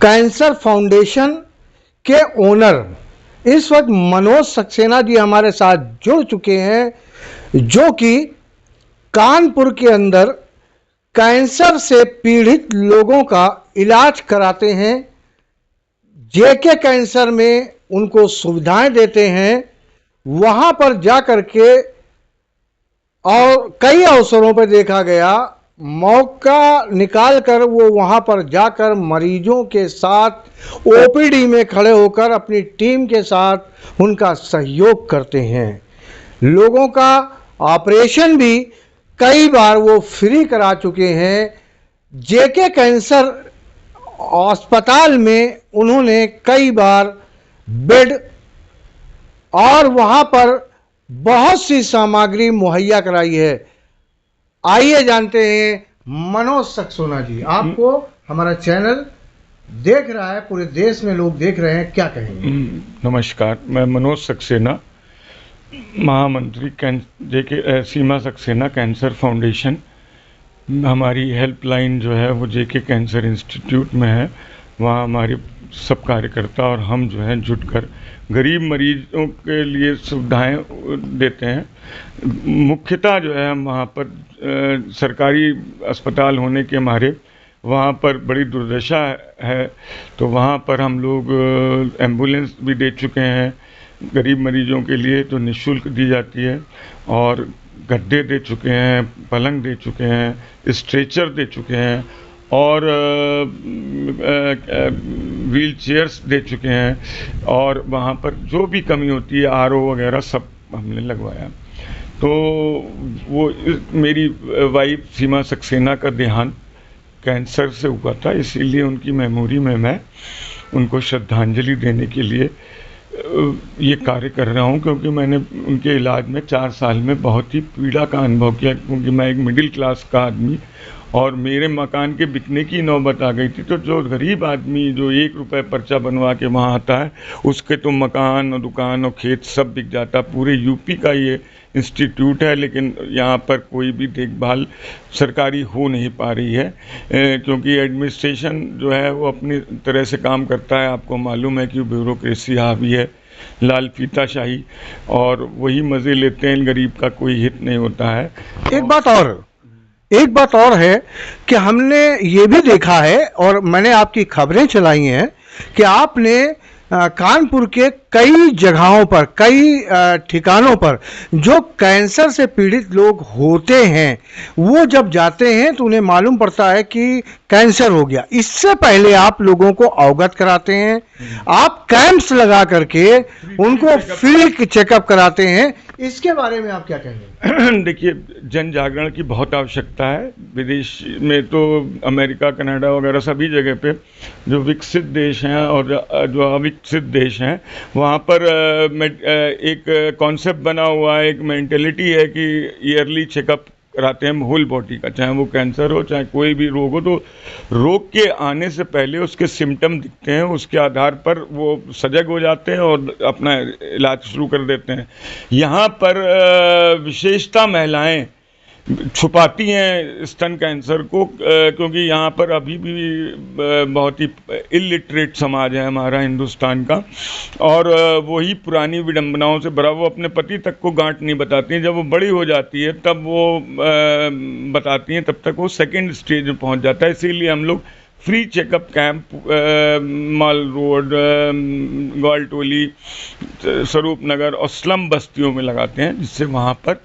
Cancer foundation के owner इस वक्त मनोज सक्सेना जी हमारे साथ जुड़ चुके हैं, जो कि कानपुर के अंदर कैंसर से पीड़ित लोगों का इलाज कराते हैं। जेके कैंसर में उनको सुविधाएं देते हैं। वहां पर जाकर के और कई अवसरों पर देखा गया, मौका निकालकर वो वहां पर जाकर मरीजों के साथ ओपीडी में खड़े होकर अपनी टीम के साथ उनका सहयोग करते हैं। लोगों का ऑपरेशन भी कई बार वो फ्री करा चुके हैं। जेके कैंसर अस्पताल में उन्होंने कई बार बेड और वहां पर बहुत सी सामग्री मुहैया कराई है। आइए जानते हैं मनोज सक्सेना जी। आपको हमारा चैनल देख रहा है, पूरे देश में लोग देख रहे हैं, क्या कहेंगे? नमस्कार, मैं मनोज सक्सेना, महामंत्री जेके सीमा सक्सेना कैंसर फाउंडेशन। हमारी हेल्पलाइन जो है वो जेके कैंसर इंस्टीट्यूट में है। वहाँ हमारे सब कार्यकर्ता और हम जो है जुटकर गरीब मरीजों के लिए सुविधाएं देते हैं। मुख्यतः जो है हम वहाँ पर सरकारी अस्पताल होने के हमारे वहाँ पर बड़ी दुर्दशा है, तो वहाँ पर हम लोग एम्बुलेंस भी दे चुके हैं गरीब मरीजों के लिए, तो निःशुल्क दी जाती है। और गद्दे दे चुके हैं, पलंग दे चुके हैं, स्ट्रेचर दे चुके हैं और व्हील चेयर्स दे चुके हैं। और वहाँ पर जो भी कमी होती है, आरओ वगैरह सब हमने लगवाया। तो वो मेरी वाइफ सीमा सक्सेना का देहांत कैंसर से हुआ था, इसीलिए उनकी मेमोरी में मैं उनको श्रद्धांजलि देने के लिए ये कार्य कर रहा हूँ। क्योंकि मैंने उनके इलाज में 4 साल में बहुत ही पीड़ा का अनुभव किया, क्योंकि मैं एक मिडिल क्लास का आदमी और मेरे मकान के बिकने की नौबत आ गई थी। तो जो गरीब आदमी जो 1 रुपये पर्चा बनवा के वहाँ आता है, उसके तो मकान और दुकान और खेत सब बिक जाता। पूरे यूपी का ये इंस्टीट्यूट है, लेकिन यहाँ पर कोई भी देखभाल सरकारी हो नहीं पा रही है, क्योंकि एडमिनिस्ट्रेशन जो है वो अपनी तरह से काम करता है। आपको मालूम है कि ब्यूरोक्रेसी हावी है, लाल फीताशाही, और वही मज़े लेते हैं, गरीब का कोई हित नहीं होता है। एक बात और है कि हमने ये भी देखा है और मैंने आपकी खबरें चलाई हैं कि आपने कानपुर के कई जगहों पर, कई ठिकानों पर जो कैंसर से पीड़ित लोग होते हैं, वो जब जाते हैं तो उन्हें मालूम पड़ता है कि कैंसर हो गया, इससे पहले आप लोगों को अवगत कराते हैं। आप कैंप्स लगा करके उनको फ्री चेकअप कराते हैं। इसके बारे में आप क्या कहेंगे? देखिए, जन जागरण की बहुत आवश्यकता है। विदेश में तो अमेरिका, कनाडा वगैरह सभी जगह पे जो विकसित देश हैं और जो अविकसित देश हैं, वहाँ पर एक कॉन्सेप्ट बना हुआ है, एक मेंटेलिटी है कि ईयरली चेकअप कराते हैं होल बॉडी का, चाहे वो कैंसर हो चाहे कोई भी रोग हो। तो रोग के आने से पहले उसके सिम्टम दिखते हैं, उसके आधार पर वो सजग हो जाते हैं और अपना इलाज शुरू कर देते हैं। यहाँ पर विशेषता महिलाएं छुपाती हैं स्तन कैंसर को, क्योंकि यहाँ पर अभी भी बहुत ही इलिटरेट समाज है हमारा हिंदुस्तान का, और वही पुरानी विडंबनाओं से भरा। वो अपने पति तक को गांठ नहीं बताती हैं, जब वो बड़ी हो जाती है तब वो बताती हैं, तब तक वो सेकेंड स्टेज में पहुँच जाता है। इसीलिए हम लोग फ्री चेकअप कैंप माल रोड, ग्वालटोली, स्वरूप नगर और स्लम बस्तियों में लगाते हैं, जिससे वहाँ पर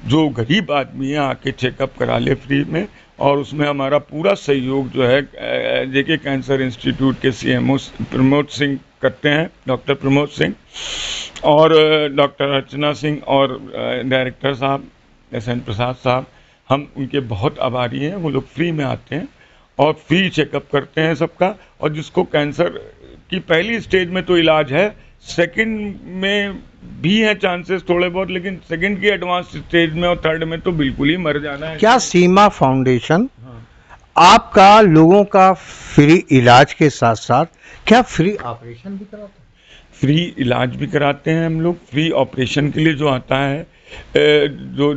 जो गरीब आदमी है आके चेकअप करा ले फ्री में। और उसमें हमारा पूरा सहयोग जो है जेके कैंसर इंस्टीट्यूट के सीएमओ प्रमोद सिंह करते हैं, डॉक्टर प्रमोद सिंह और डॉक्टर अर्चना सिंह और डायरेक्टर साहब SN प्रसाद साहब। हम उनके बहुत आभारी हैं। वो लोग फ्री में आते हैं और फ्री चेकअप करते हैं सबका। और जिसको कैंसर की पहली स्टेज में तो इलाज है, सेकंड में भी है चांसेस थोड़े बहुत, लेकिन सेकंड की एडवांस स्टेज में और थर्ड में तो बिल्कुल ही मर जाना है। क्या सीमा फाउंडेशन आपका लोगों का फ्री इलाज के साथ साथ क्या फ्री ऑपरेशन भी कराता है? फ्री इलाज भी कराते हैं हम लोग। फ्री ऑपरेशन के लिए जो आता है, जो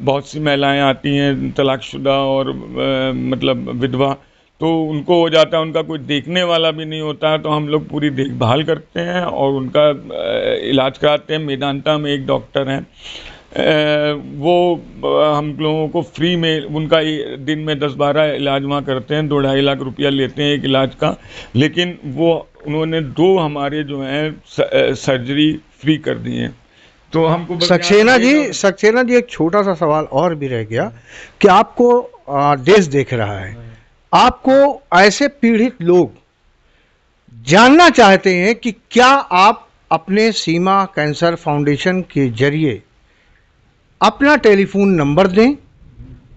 बहुत सी महिलाएं आती हैं तलाकशुदा और मतलब विधवा, तो उनको हो जाता है, उनका कोई देखने वाला भी नहीं होता है, तो हम लोग पूरी देखभाल करते हैं और उनका इलाज कराते हैं। मेदांता में एक डॉक्टर हैं, वो हम लोगों को फ्री में उनका दिन में 10-12 इलाज वहाँ करते हैं, 2-2.5 लाख रुपया लेते हैं एक इलाज का। लेकिन वो उन्होंने 2 हमारे जो हैं सर्जरी फ्री कर दी हैं। तो हमको बस सक्सेना जी एक छोटा सा सवाल और भी रह गया कि आपको देश देख रहा है, आपको ऐसे पीड़ित लोग जानना चाहते हैं कि क्या आप अपने सीमा कैंसर फाउंडेशन के जरिए अपना टेलीफोन नंबर दें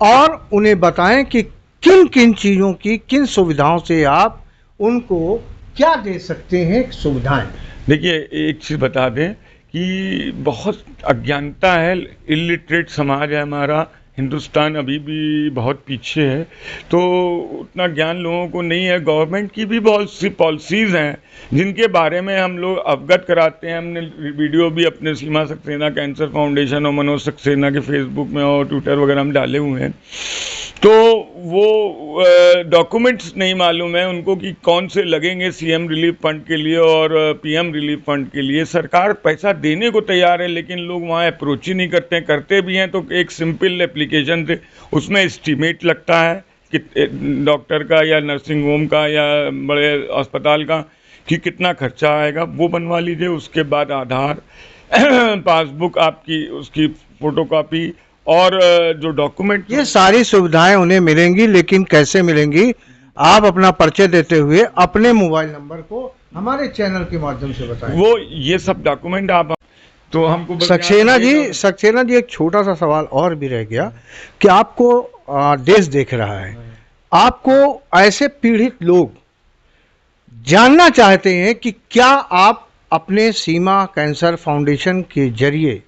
और उन्हें बताएं कि किन किन चीज़ों की, किन सुविधाओं से आप उनको क्या दे सकते हैं सुविधाएं। देखिए, एक चीज़ बता दें कि बहुत अज्ञानता है, इलिटरेट समाज है हमारा। हिंदुस्तान अभी भी बहुत पीछे है, तो उतना ज्ञान लोगों को नहीं है। गवर्नमेंट की भी बहुत सी पॉलिसीज़ हैं जिनके बारे में हम लोग अवगत कराते हैं। हमने वीडियो भी अपने सीमा सक्सेना कैंसर फाउंडेशन और मनोज सक्सेना के फेसबुक में और ट्विटर वगैरह में डाले हुए हैं। तो वो डॉक्यूमेंट्स नहीं मालूम है उनको कि कौन से लगेंगे सीएम रिलीफ फंड के लिए और पीएम रिलीफ फंड के लिए। सरकार पैसा देने को तैयार है, लेकिन लोग वहाँ अप्रोच ही नहीं करते हैं। करते भी हैं तो एक सिंपल एप्लीकेशन से उसमें एस्टीमेट लगता है कि डॉक्टर का या नर्सिंग होम का या बड़े अस्पताल का कि कितना खर्चा आएगा, वो बनवा लीजिए। उसके बाद आधार पासबुक आपकी, उसकी फ़ोटोकॉपी और जो डॉक्यूमेंट, ये सारी सुविधाएं उन्हें मिलेंगी, लेकिन कैसे मिलेंगी? आप अपना परिचय देते हुए अपने मोबाइल नंबर को हमारे चैनल के माध्यम से बताएं। वो ये सब डॉक्यूमेंट आप, तो हमको सक्सेना जी एक छोटा सा सवाल और भी रह गया कि आपको देश देख रहा है, आपको ऐसे पीड़ित लोग जानना चाहते हैं कि क्या आप अपने सीमा कैंसर फाउंडेशन के जरिए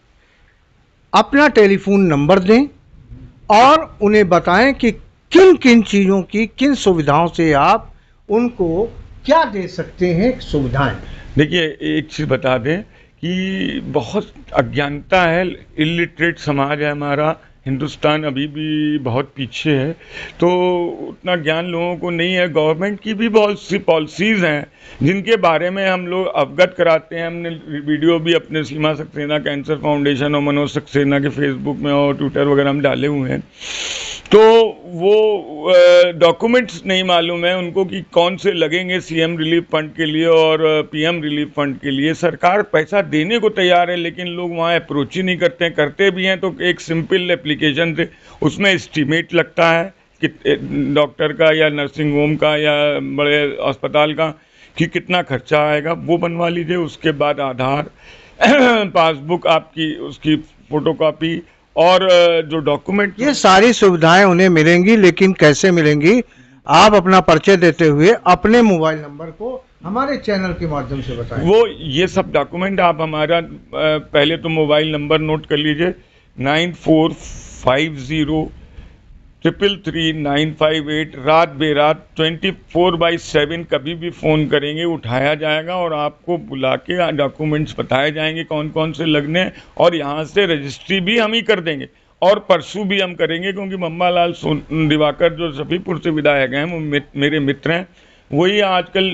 अपना टेलीफोन नंबर दें और उन्हें बताएं कि किन किन चीज़ों की, किन सुविधाओं से आप उनको क्या दे सकते हैं सुविधाएं। देखिए, एक चीज़ बता दें कि बहुत अज्ञानता है, इलिटरेट समाज है हमारा। हिंदुस्तान अभी भी बहुत पीछे है, तो उतना ज्ञान लोगों को नहीं है। गवर्नमेंट की भी बहुत सी पॉलिसीज़ हैं जिनके बारे में हम लोग अवगत कराते हैं। हमने वीडियो भी अपने सीमा सक्सेना कैंसर फाउंडेशन और मनोज सक्सेना के फेसबुक में और ट्विटर वगैरह में डाले हुए हैं। तो वो डॉक्यूमेंट्स नहीं मालूम है उनको कि कौन से लगेंगे सीएम रिलीफ फंड के लिए और पीएम रिलीफ फंड के लिए। सरकार पैसा देने को तैयार है, लेकिन लोग वहाँ अप्रोच ही नहीं करते हैं। करते भी हैं तो एक सिंपल एप्लीकेशन से उसमें एस्टीमेट लगता है कि डॉक्टर का या नर्सिंग होम का या बड़े अस्पताल का कि कितना खर्चा आएगा, वो बनवा लीजिए। उसके बाद आधार पासबुक आपकी, उसकी फ़ोटोकॉपी और जो डॉक्यूमेंट, ये सारी सुविधाएं उन्हें मिलेंगी, लेकिन कैसे मिलेंगी? आप अपना परिचय देते हुए अपने मोबाइल नंबर को हमारे चैनल के माध्यम से बताएं। वो ये सब डॉक्यूमेंट आप हमारा पहले तो मोबाइल नंबर नोट कर लीजिए, 9450333958। रात बेरात 24/7 कभी भी फ़ोन करेंगे, उठाया जाएगा और आपको बुला के डॉक्यूमेंट्स बताए जाएंगे कौन कौन से लगने हैं। और यहाँ से रजिस्ट्री भी हम ही कर देंगे और परसों भी हम करेंगे, क्योंकि मम्मा लाल दिवाकर जो सफीपुर से विधायक हैं, वो मेरे मित्र हैं। वही आजकल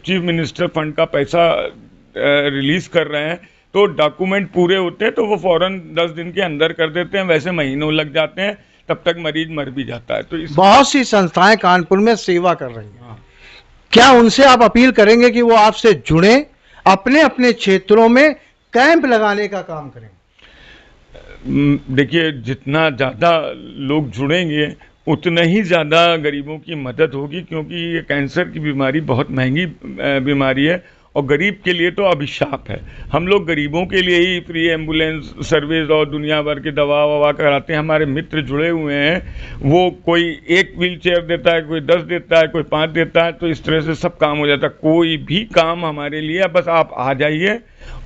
चीफ मिनिस्टर फंड का पैसा रिलीज़ कर रहे हैं। तो डॉक्यूमेंट पूरे होते हैं तो वो फ़ौरन 10 दिन के अंदर कर देते हैं। वैसे महीनों लग जाते हैं, तब तक मरीज मर भी जाता है। तो बहुत सी संस्थाएं कानपुर में सेवा कर रही हैं। क्या उनसे आप अपील करेंगे कि वो आपसे जुड़े, अपने अपने क्षेत्रों में कैंप लगाने का काम करें? देखिए, जितना ज़्यादा लोग जुड़ेंगे उतना ही ज़्यादा गरीबों की मदद होगी, क्योंकि ये कैंसर की बीमारी बहुत महंगी बीमारी है और गरीब के लिए तो अभिशाप है। हम लोग गरीबों के लिए ही फ्री एम्बुलेंस सर्विस और दुनिया भर की दवा ववा कराते हैं। हमारे मित्र जुड़े हुए हैं, वो कोई 1 व्हील चेयर देता है, कोई 10 देता है, कोई 5 देता है, तो इस तरह से सब काम हो जाता है। कोई भी काम हमारे लिए, बस आप आ जाइए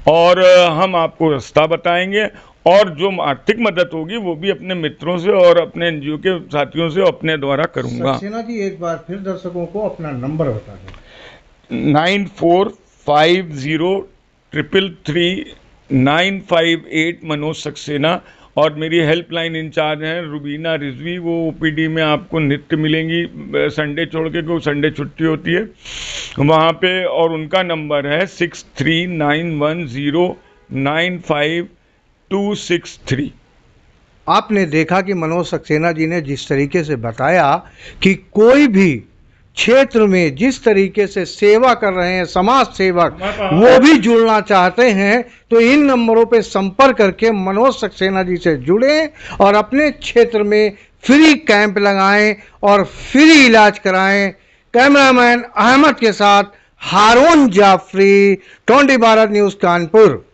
और हम आपको रास्ता बताएंगे। और जो आर्थिक मदद होगी वो भी अपने मित्रों से और अपने एनजीओ के साथियों से अपने द्वारा करूँगा। सक्सेना जी एक बार फिर दर्शकों को अपना नंबर बता दें। 9450333958 मनोज सक्सेना। और मेरी हेल्पलाइन इंचार्ज हैं रुबीना रिजवी, वो ओपीडी में आपको नित्य मिलेंगी, संडे छोड़ के, को संडे छुट्टी होती है वहाँ पे। और उनका नंबर है 6391095263। आपने देखा कि मनोज सक्सेना जी ने जिस तरीके से बताया कि कोई भी क्षेत्र में जिस तरीके से सेवा कर रहे हैं समाज सेवक, वो भी जुड़ना चाहते हैं तो इन नंबरों पे संपर्क करके मनोज सक्सेना जी से जुड़ें और अपने क्षेत्र में फ्री कैंप लगाएं और फ्री इलाज कराएं। कैमरामैन अहमद के साथ हारून जाफरी, 20 भारत न्यूज़ कानपुर।